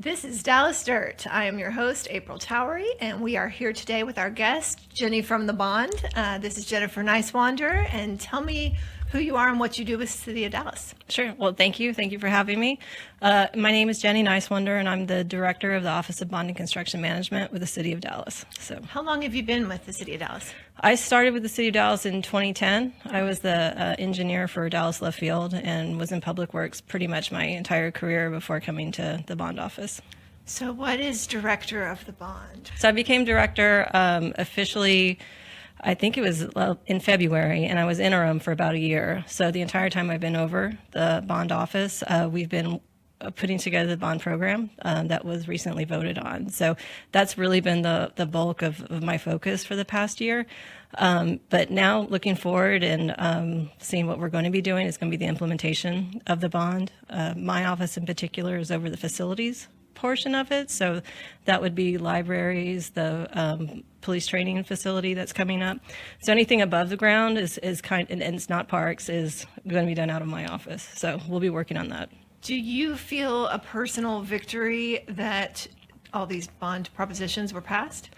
This is Dallas Dirt. I am your host, April Towery, and we are here today with our guest, Jenny from the Bond. This is Jennifer Nicewander, and tell me who you are and what you do with the City of Dallas. Sure. Well, thank you. Thank you for having me. My name is Jenny Nicewander, and I'm the director of the Office of Bond and Construction Management with the City of Dallas. So, how long have you been with the City of Dallas? I started with the City of Dallas in 2010. I was the engineer for Dallas Left Field and was in public works pretty much my entire career before coming to the bond office. So what is director of the bond? So I became director officially, I think it was in February, and I was interim for about a year. So the entire time I've been over the bond office, we've been putting together the bond program that was recently voted on. So that's really been the bulk of my focus for the past year. But now looking forward and seeing what we're going to be doing is going to be the implementation of the bond. My office in particular is over the facilities portion of it. So that would be libraries, the police training facility that's coming up. So anything above the ground is and it's not parks, is going to be done out of my office. So we'll be working on that. Do you feel a personal victory that all these bond propositions were passed?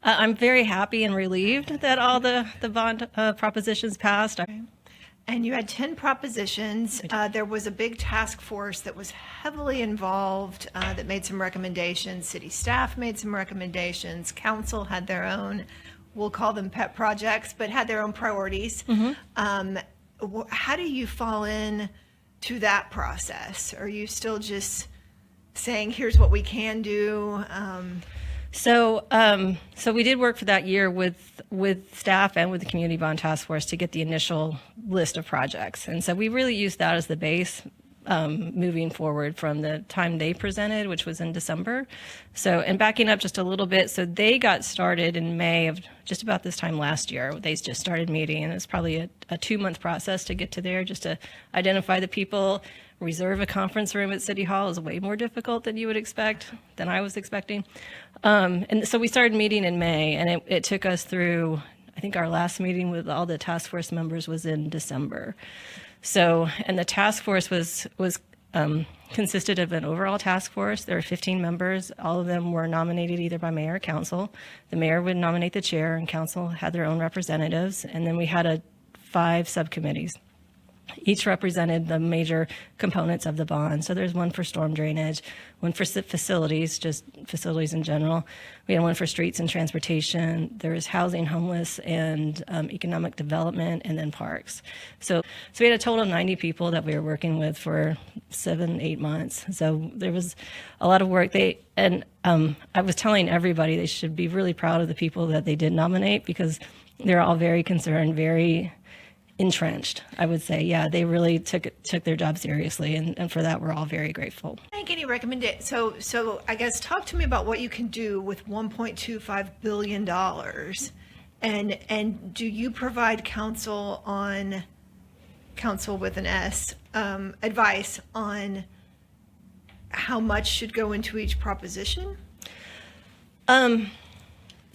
I'm very happy and relieved that all the bond propositions passed. Okay. And you had 10 propositions. There was a big task force that was heavily involved that made some recommendations. City staff made some recommendations. Council had their own, we'll call them pet projects, but had their own priorities. Mm-hmm. How do you fall in to that process? Are you still just saying, here's what we can do? So we did work for that year with staff and with the Community Bond Task Force to get the initial list of projects. And so we really used that as the base moving forward from the time they presented, which was in December. So, and backing up just a little bit, so they got started in May of just about this time last year. They just started meeting, and it's probably a 2-month process to get to there, just to identify the people. Reserve a conference room at City Hall is way more difficult than you would expect, than I was expecting. And so we started meeting in May, and it took us through, I think our last meeting with all the task force members was in December. So, and the task force was consisted of an overall task force. There were 15 members. All of them were nominated either by mayor or council. The mayor would nominate the chair, and council had their own representatives. And then we had 5 subcommittees. Each represented the major components of the bond. So there's one for storm drainage, one for facilities, just facilities in general. We had one for streets and transportation. There was housing, homeless, and economic development, and then parks. So we had a total of 90 people that we were working with for 7-8 months. So there was a lot of work. I was telling everybody they should be really proud of the people that they did nominate, because they're all very concerned, very entrenched, I would say. Yeah, they really took their job seriously, and for that we're all very grateful. Make any recommendation? So I guess talk to me about what you can do with $1.25 billion, and do you provide council with an S advice on how much should go into each proposition?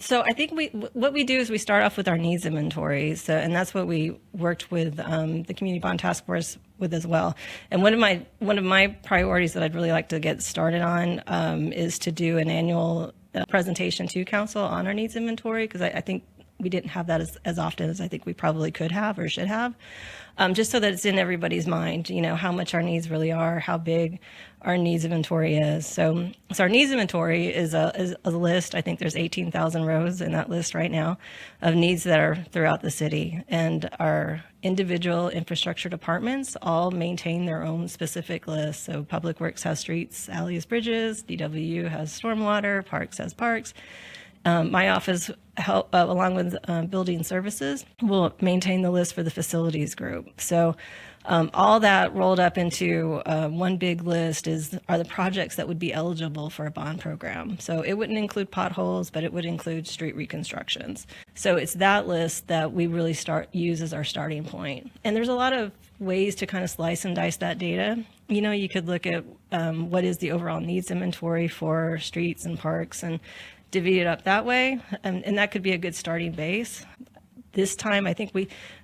So I think what we do is we start off with our needs inventory. So, and that's what we worked with the Community Bond Task Force with as well. And one of my priorities that I'd really like to get started on is to do an annual presentation to council on our needs inventory, because I think we didn't have that as often as I think we probably could have or should have, just so that it's in everybody's mind, how much our needs really are, how big our needs inventory is. So our needs inventory is a list. I think there's 18,000 rows in that list right now of needs that are throughout the city. And our individual infrastructure departments all maintain their own specific lists. So Public Works has streets, alleys, bridges, DWU has stormwater, Parks has parks. My office, along with building services, will maintain the list for the facilities group. So all that rolled up into one big list are the projects that would be eligible for a bond program. So it wouldn't include potholes, but it would include street reconstructions. So it's that list that we really use as our starting point. And there's a lot of ways to kind of slice and dice that data. You could look at what is the overall needs inventory for streets and parks, and divvy it up that way, and that could be a good starting base. This time, I think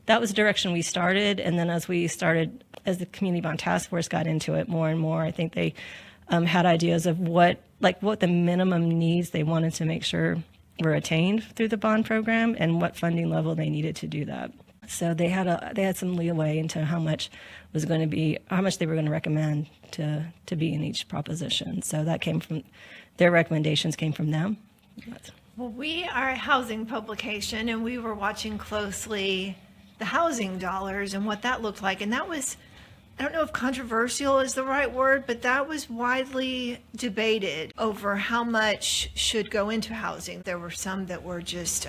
that was the direction we started, and then as the Community Bond Task Force got into it more and more, I think they had ideas of what like what the minimum needs they wanted to make sure were attained through the bond program and what funding level they needed to do that. So they had some leeway into how much they were going to recommend to be in each proposition. So that came from their recommendations came from them. Well, we are a housing publication, and we were watching closely the housing dollars and what that looked like. And that was, I don't know if controversial is the right word, but that was widely debated over how much should go into housing. There were some that were just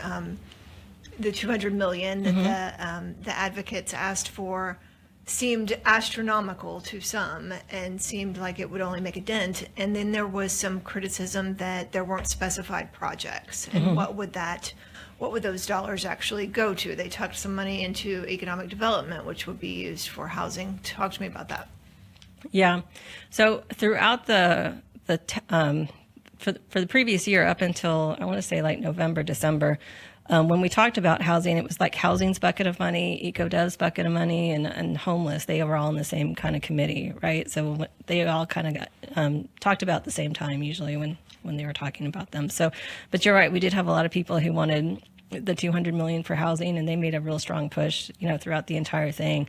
the $200 million that the advocates asked for seemed astronomical to some and seemed like it would only make a dent. And then there was some criticism that there weren't specified projects. And what would those dollars actually go to? They tucked some money into economic development, which would be used for housing. Talk to me about that. Yeah. So throughout for the previous year, up until I want to say like November, December, when we talked about housing, it was like housing's bucket of money, EcoDev's bucket of money, and homeless. They were all in the same kind of committee, right? So they all kind of got talked about at the same time, usually when they were talking about them. So, but you're right, we did have a lot of people who wanted the $200 million for housing, and they made a real strong push, throughout the entire thing.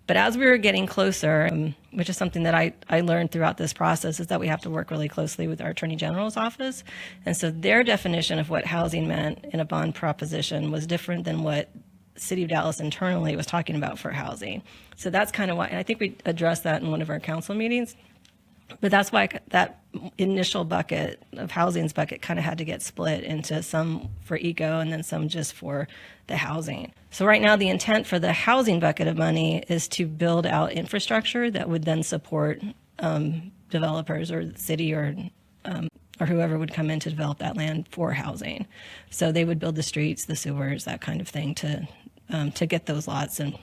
But as we were getting closer, which is something that I learned throughout this process, is that we have to work really closely with our Attorney General's office. And so their definition of what housing meant in a bond proposition was different than what City of Dallas internally was talking about for housing. So that's kind of why, and I think we addressed that in one of our council meetings. But that's why that initial bucket of housing's bucket kind of had to get split into some for eco and then some just for the housing. So right now the intent for the housing bucket of money is to build out infrastructure that would then support developers or the city or whoever would come in to develop that land for housing. So they would build the streets, the sewers, that kind of thing to get those lots and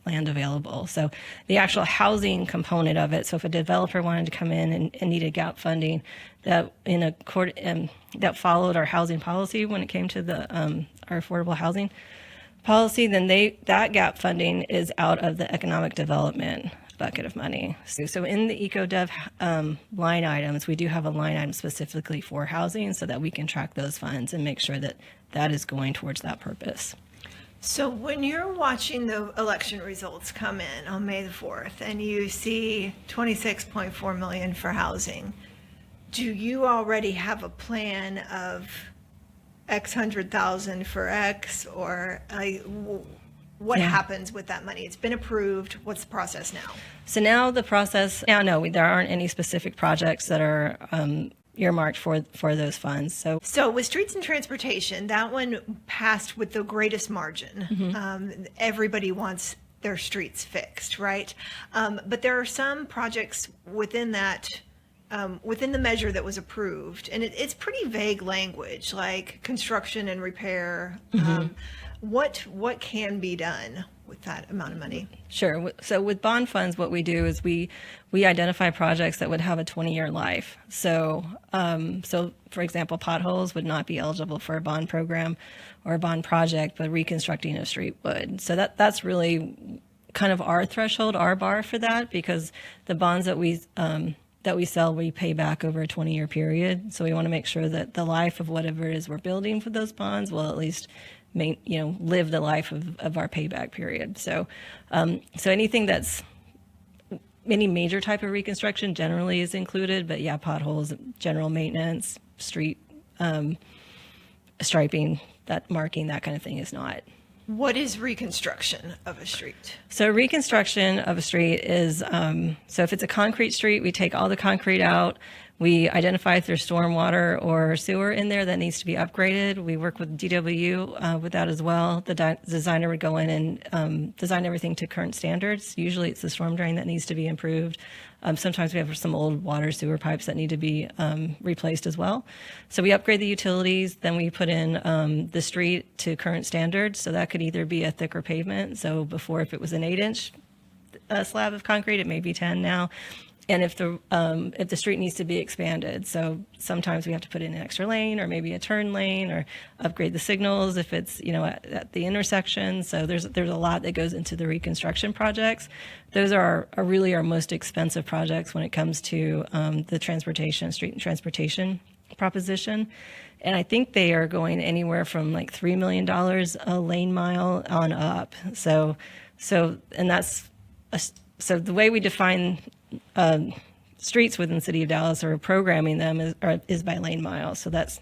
land available. So the actual housing component of it, so if a developer wanted to come in and needed gap funding that that followed our housing policy when it came to the our affordable housing policy, then that gap funding is out of the economic development bucket of money. So in the EcoDev line items, we do have a line item specifically for housing so that we can track those funds and make sure that that is going towards that purpose. So when you're watching the election results come in on May the 4th and you see $26.4 million for housing, do you already have a plan of X 100,000 for X, or what happens with that money? It's been approved. What's the process now? So now the process, no, there aren't any specific projects that are earmarked for those funds. So with streets and transportation, that one passed with the greatest margin. Everybody wants their streets fixed, right? But there are some projects within that, within the measure that was approved, and it's pretty vague language, like construction and repair. What can be done with that amount of money? Sure. So with bond funds, what we do is we identify projects that would have a 20-year life. So for example, potholes would not be eligible for a bond program or a bond project, but reconstructing a street would. So that's really kind of our threshold, our bar for that, because the bonds that we sell, we pay back over a 20-year period. So we want to make sure that the life of whatever it is we're building for those bonds will at least live the life of our payback period. So anything that's any major type of reconstruction generally is included, but potholes, general maintenance, street striping, that marking, that kind of thing is not. What is reconstruction of a street? So reconstruction of a street is, so if it's a concrete street, we take all the concrete out. We identify if there's stormwater or sewer in there that needs to be upgraded. We work with DW with that as well. The designer would go in and design everything to current standards. Usually it's the storm drain that needs to be improved. Sometimes we have some old water sewer pipes that need to be replaced as well. So we upgrade the utilities, then we put in the street to current standards. So that could either be a thicker pavement. So before, if it was an 8-inch slab of concrete, it may be 10 now. and if the street needs to be expanded. So sometimes we have to put in an extra lane or maybe a turn lane or upgrade the signals if it's, at the intersection. So there's a lot that goes into the reconstruction projects. Those are really our most expensive projects when it comes to the street and transportation proposition. And I think they are going anywhere from like $3 million a lane mile on up. So the way we define streets within the city of Dallas or programming them is by lane miles. So that's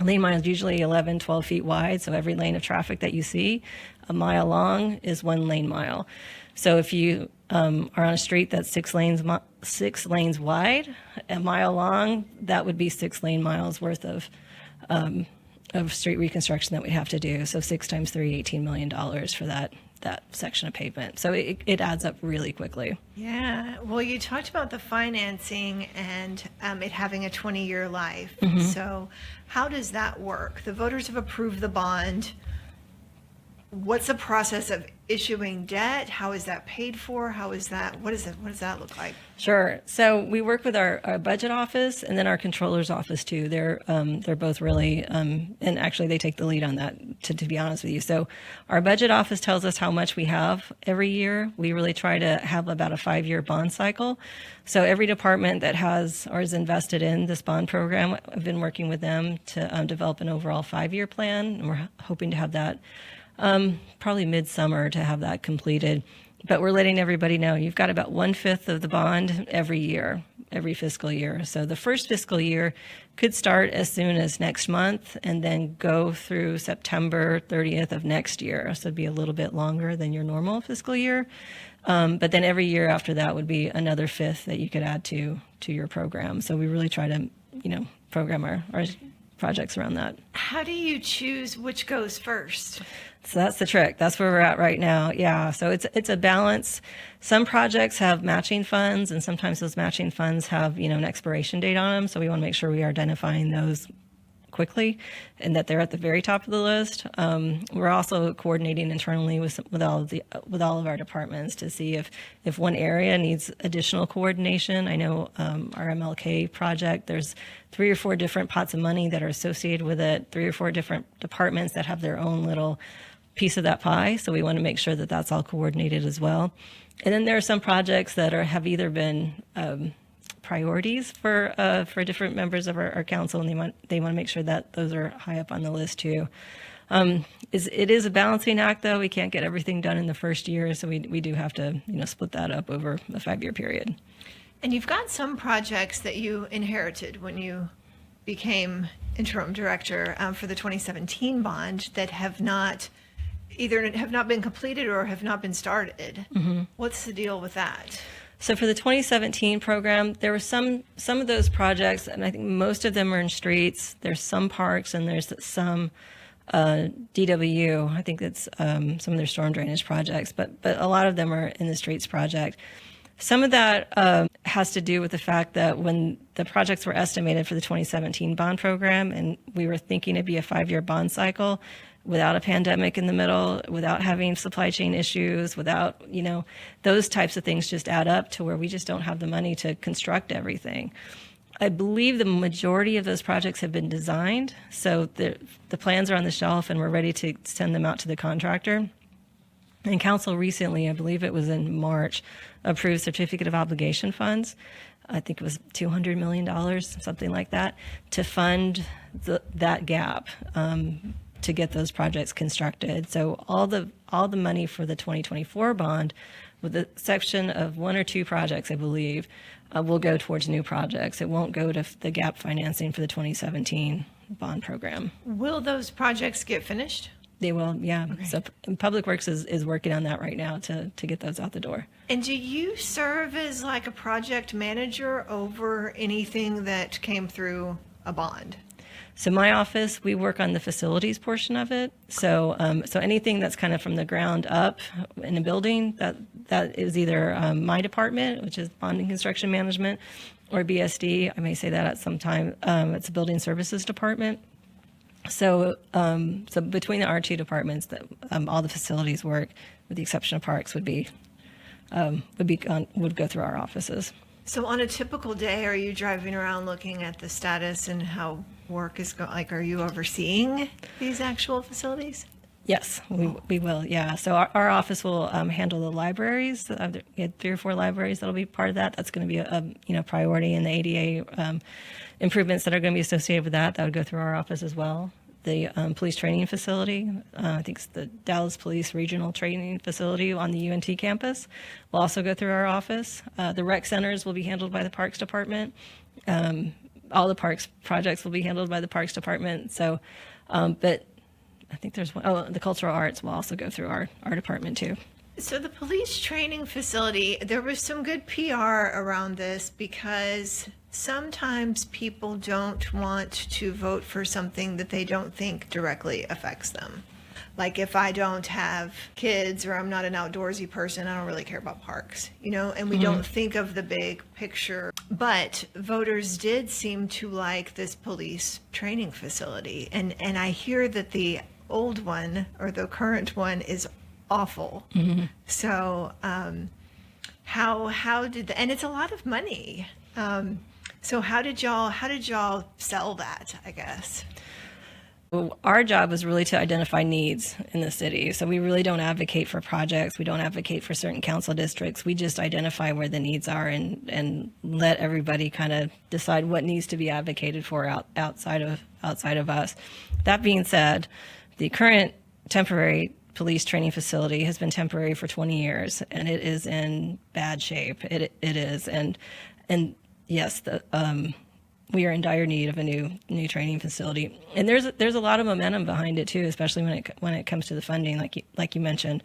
lane miles usually 11, 12 feet wide. So every lane of traffic that you see a mile long is 1 lane mile. So if you are on a street that's 6 lanes wide, a mile long, that would be 6 lane miles worth of street reconstruction that we have to do. So 6 times 3, $18 million for that section of pavement. So it adds up really quickly. Yeah. Well, you talked about the financing and it having a 20-year life. So how does that work? The voters have approved the bond. What's the process of issuing debt? How is that paid for? What does that look like? Sure. So we work with our budget office and then our controller's office too. They're both really, and actually they take the lead on that, to be honest with you. So our budget office tells us how much we have every year. We really try to have about a 5-year bond cycle. So every department that has or is invested in this bond program, I've been working with them to develop an overall 5-year plan. And we're hoping to have that probably midsummer to have that completed. But we're letting everybody know you've got about 1/5 of the bond every year, every fiscal year. So the first fiscal year could start as soon as next month and then go through September 30th of next year. So it'd be a little bit longer than your normal fiscal year. But then every year after that would be another 1/5 that you could add to your program. So we really try to, program our projects around that. How do you choose which goes first? So that's the trick. That's where we're at right now. Yeah. So it's a balance. Some projects have matching funds, and sometimes those matching funds have, an expiration date on them. So we want to make sure we are identifying those quickly and that they're at the very top of the list. We're also coordinating internally with all of our departments to see if one area needs additional coordination. I know our MLK project, there's 3 or 4 different pots of money that are associated with it, 3 or 4 different departments that have their own little piece of that pie. So we want to make sure that that's all coordinated as well. And then there are some projects that have either been priorities for different members of our council, and they want to make sure that those are high up on the list too. It is a balancing act, though. We can't get everything done in the first year, so we do have to split that up over a 5-year period. And you've got some projects that you inherited when you became interim director for the 2017 bond that have not been completed or have not been started. What's the deal with that? So for the 2017 program, there were some of those projects, and I think most of them are in streets. There's some parks, and there's some DW. I think it's some of their storm drainage projects, but a lot of them are in the streets project. Some of that has to do with the fact that when the projects were estimated for the 2017 bond program, and we were thinking it'd be a 5-year bond cycle, without a pandemic in the middle, without having supply chain issues, without, those types of things just add up to where we just don't have the money to construct everything. I believe the majority of those projects have been designed, so the plans are on the shelf and we're ready to send them out to the contractor. And council recently, I believe it was in March, approved certificate of obligation funds. I think it was $200 million, something like that, to fund that gap. To get those projects constructed. So all the money for the 2024 bond, with the exception of 1 or 2 projects, I believe, will go towards new projects. It won't go to the gap financing for the 2017 bond program. Will those projects get finished? They will, yeah. Okay. So Public Works is working on that right now to get those out the door. And do you serve as like a project manager over anything that came through a bond? So my office, we work on the facilities portion of it. So anything that's kind of from the ground up in a building, that is either my department, which is bond and construction management, or BSD. I may say that at some time. It's a building services department. So between our 2 departments, all the facilities work, with the exception of parks, would go through our offices. So on a typical day, are you driving around looking at the status and how work is going? Like, are you overseeing these actual facilities? Yes, we will. Yeah. So our office will handle the libraries. We had 3 or 4 libraries that'll be part of that. That's going to be a priority, and the ADA improvements that are going to be associated with that would go through our office as well. The police training facility, I think it's the Dallas Police Regional Training Facility on the UNT campus, will also go through our office. The rec centers will be handled by the Parks Department. All the parks projects will be handled by the Parks Department. So, but I think there's one, the cultural arts will also go through our department too. So the police training facility, there was some good PR around this because sometimes people don't want to vote for something that they don't think directly affects them. Like if I don't have kids or I'm not an outdoorsy person, I don't really care about parks, and we don't think of the big picture. But voters did seem to like this police training facility. And I hear that the old one or the current one is awful. So how did and it's a lot of money. So how did y'all sell that, I guess? Well, our job was really to identify needs in the city. So we really don't advocate for projects. We don't advocate for certain council districts. We just identify where the needs are and let everybody kind of decide what needs to be advocated for outside of us. That being said, the current temporary police training facility has been temporary for 20 years, and it is in bad shape. It is, and yes, we are in dire need of a new training facility. And there's a lot of momentum behind it too, especially when it comes to the funding, like you mentioned.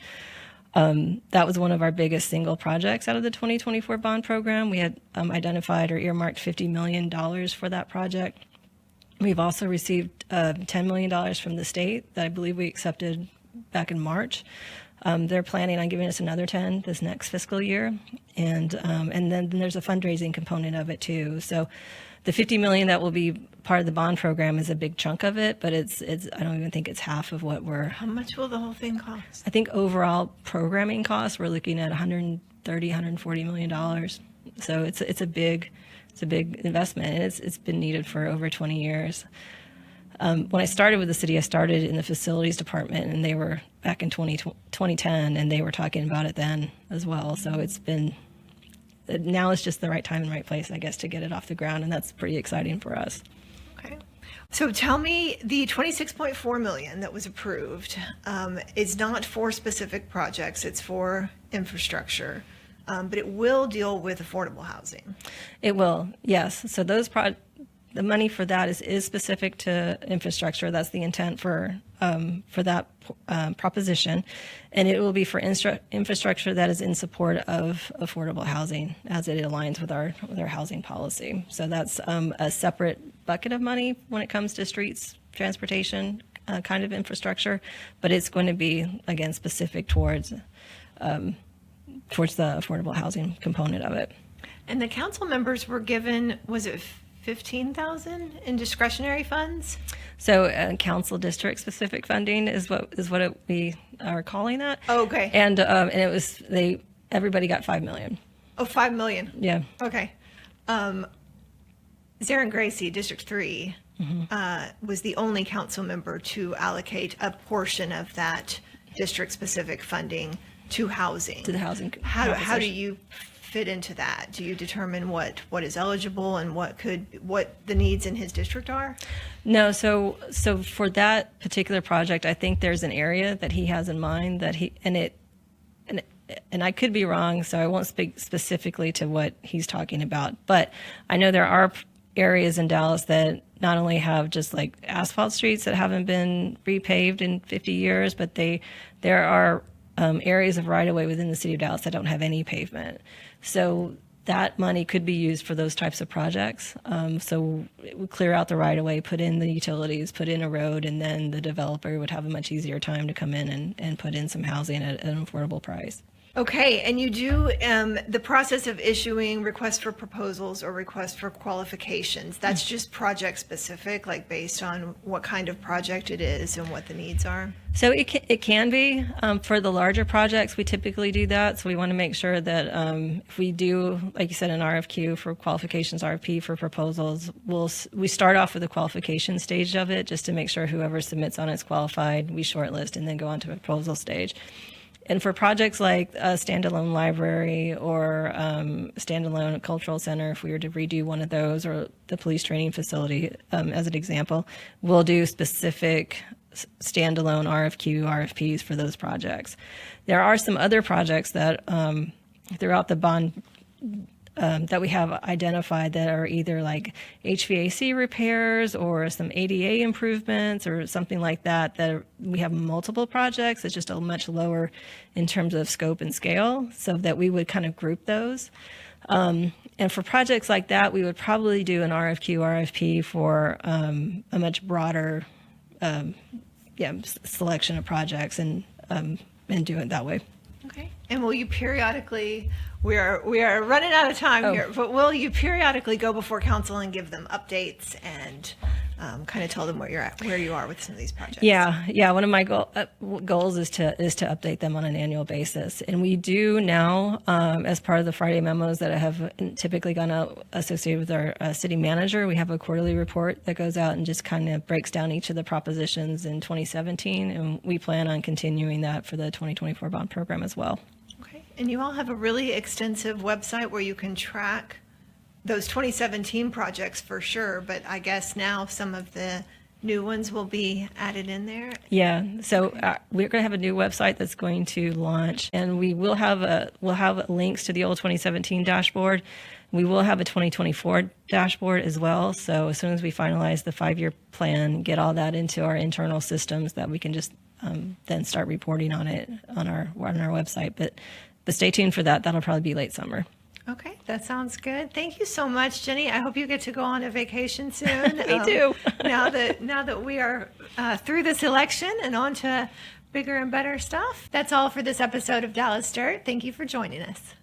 That was one of our biggest single projects out of the 2024 bond program. We had identified or earmarked $50 million for that project. We've also received $10 million from the state that I believe we accepted back in March. They're planning on giving us another 10 this next fiscal year, and then there's a fundraising component of it too. So the $50 million that will be part of the bond program is a big chunk of it, but it's I don't even think it's half of what we're. How much will the whole thing cost? I think overall programming costs we're looking at $140 million. So it's a big investment, and it's been needed for over 20 years. When I started with the city, I started in the facilities department, and they were back in 2010, and they were talking about it then as well. So now it's just the right time and right place, I guess, to get it off the ground, and that's pretty exciting for us. Okay. So tell me, the $26.4 million that was approved is not for specific projects, it's for infrastructure. But it will deal with affordable housing. It will, yes. So the money for that is specific to infrastructure. That's the intent for that proposition, and it will be for infrastructure that is in support of affordable housing as it aligns with our housing policy. So that's a separate bucket of money when it comes to streets, transportation, kind of infrastructure, but it's going to be again specific towards the affordable housing component of it. And the council members were given, was it $15,000 in discretionary funds? So council district specific funding is what we are calling that. Oh, okay. And it was everybody got $5 million. Oh, $5 million. Yeah. Okay. Zarin Gracie, District 3, was the only council member to allocate a portion of that district specific funding to housing. To the housing. How do you fit into that? Do you determine what is eligible and what the needs in his district are? No, so for that particular project, I think there's an area that he has in mind that and I could be wrong, so I won't speak specifically to what he's talking about, but I know there are areas in Dallas that not only have just like asphalt streets that haven't been repaved in 50 years, but there are areas of right-of-way within the city of Dallas that don't have any pavement. So that money could be used for those types of projects. So it would clear out the right-of-way, put in the utilities, put in a road, and then the developer would have a much easier time to come in and put in some housing at an affordable price. Okay, and you do the process of issuing requests for proposals or requests for qualifications. That's just project specific, like based on what kind of project it is and what the needs are? So it can be. For the larger projects, we typically do that. So we want to make sure that if we do, like you said, an RFQ for qualifications, RFP for proposals, we start off with the qualification stage of it just to make sure whoever submits on it's qualified, we shortlist and then go on to a proposal stage. And for projects like a standalone library or standalone cultural center, if we were to redo one of those, or the police training facility as an example, we'll do specific standalone RFPs for those projects. There are some other projects that throughout the bond that we have identified that are either like HVAC repairs or some ADA improvements or something like that, that we have multiple projects. It's just a much lower in terms of scope and scale, so that we would kind of group those. And for projects like that, we would probably do an RFP for a much broader selection of projects and do it that way. Okay. And will you periodically, we are running out of time here, but will you periodically go before council and give them updates and kind of tell them where you are with some of these projects? Yeah. One of my goals is to update them on an annual basis, and we do now as part of the Friday memos that have typically gone out associated with our city manager. We have a quarterly report that goes out and just kind of breaks down each of the propositions in 2017, and we plan on continuing that for the 2024 bond program as well. Okay. And you all have a really extensive website where you can track those 2017 projects for sure, but I guess now some of the new ones will be added in there. Yeah, so we're going to have a new website that's going to launch, and we'll have links to the old 2017 dashboard. We will have a 2024 dashboard as well. So as soon as we finalize the 5-year plan, get all that into our internal systems, that we can just then start reporting on it on our website. But stay tuned for that. That'll probably be late summer. Okay, that sounds good. Thank you so much, Jenny. I hope you get to go on a vacation soon. Me too. now that we are through this election and on to bigger and better stuff. That's all for this episode of Dallas Dirt. Thank you for joining us.